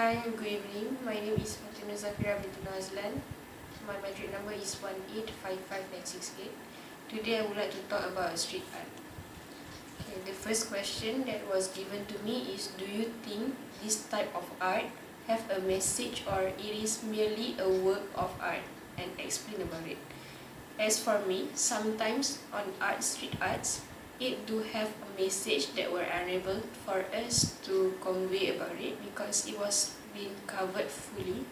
Hi, good evening. My name is Fatima Zafira Bintu Nazlan. My metric number is 1855968. Today I would like to talk about street art. Okay, the first question that was given to me is, do you think this type of art have a message or it is merely a work of art? And explain about it. As for me, sometimes on street arts, it do have a message that were unable for us to convey about it because it was being covered fully.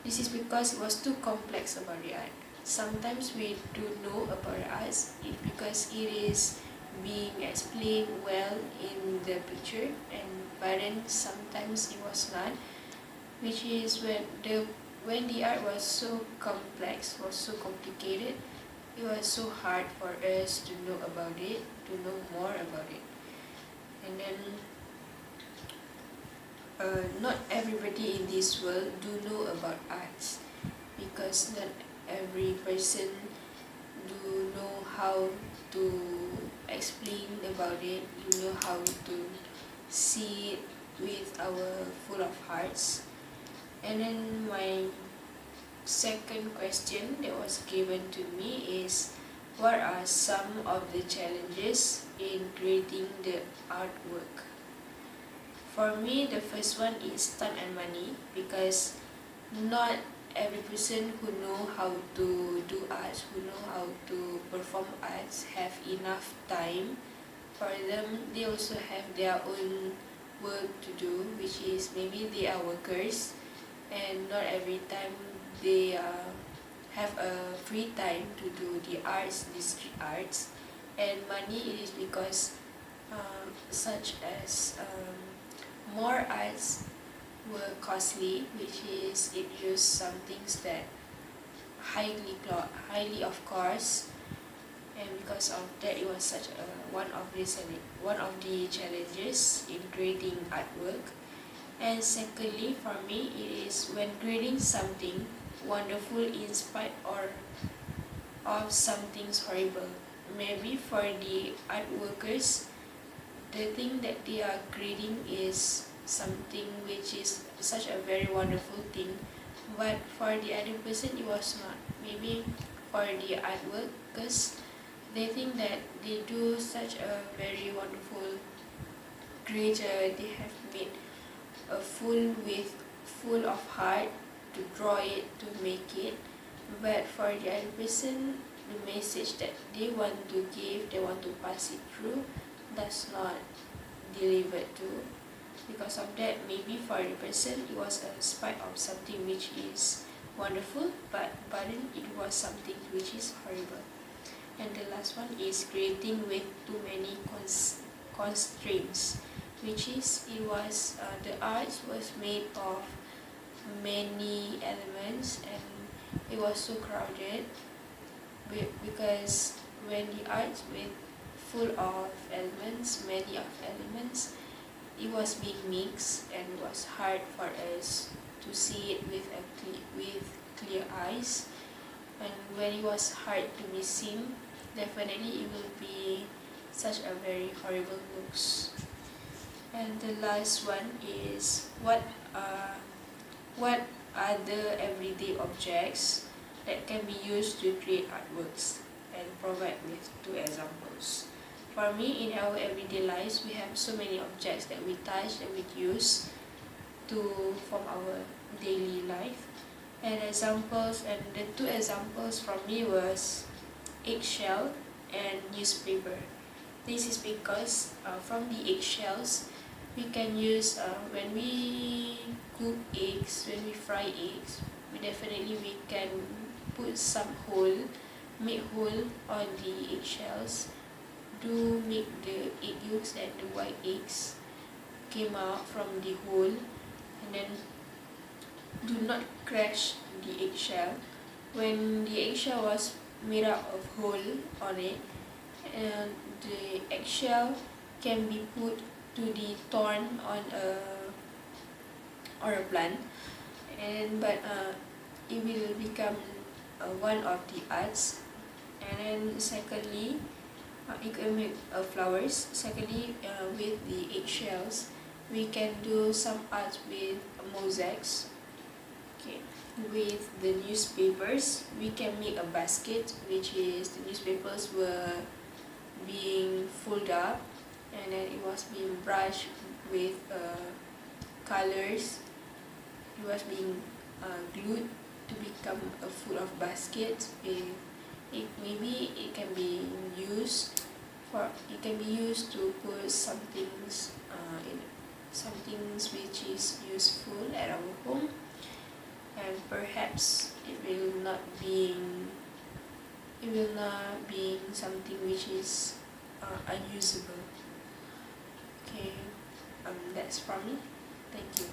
This is because it was too complex about the art. Sometimes we do know about the arts because it is being explained well in the picture, but then sometimes it was not, which is when the art was so complex, was so complicated, it was so hard for us to know about it, to know more about it. And then not everybody in this world do know about arts, because not every person do know how to explain about it, do know how to see it with our full of hearts. And then my second question that was given to me is, what are some of the challenges in creating the artwork? For me, the first one is time and money, because not every person who know how to do arts, who know how to perform arts, have enough time. For them, they also have their own work to do, which is maybe they are workers, and not every time they have a free time to do the arts, the street arts. And money, it is because such as more arts were costly, which is it used some things that highly of course, and because of that it was such one of the challenges in creating artwork. And secondly, for me, it is when creating something wonderful in spite of something horrible. Maybe for the art workers, the thing that they are creating is something which is such a very wonderful thing, but for the other person it was not. Maybe for the art workers, they think that they do such a very wonderful creature, they have made a full of heart to draw it, to make it, but for the other person, the message that they want to give, they want to pass it through, does not delivered to. Because of that, maybe for the person it was a spite of something which is wonderful, but then it was something which is horrible. And the last one is creating with too many constraints, which is the art was made of many elements, and it was so crowded because when the art with full of elements, many of elements, it was being mixed, and it was hard for us to see it with clear eyes. And when it was hard to be seen, definitely it will be such a very horrible looks. And the last one is, what are the everyday objects that can be used to create artworks, and provide with 2 examples. For me, in our everyday lives, we have so many objects that we touch, that we use to form our daily life. And the 2 examples from me was eggshell and newspaper. This is because from the eggshells, we can use when we cook eggs, when we fry eggs, we can put some make hole on the eggshells, to make the egg yolks and the white eggs came out from the hole, and then do not crash the eggshell. When the eggshell was made up of hole on it, and the eggshell can be put to the thorn on a plant, but it will become one of the arts. And then secondly, you can make flowers. Secondly, with the eggshells, we can do some art with mosaics. Okay. With the newspapers, we can make a basket, which is the newspapers were being folded up, and then it was being brushed with colors. It was being glued to become a full of basket. Maybe it can be used to put some things which is useful at our home, and perhaps it will not be something which is unusable. Okay, that's from me. Thank you.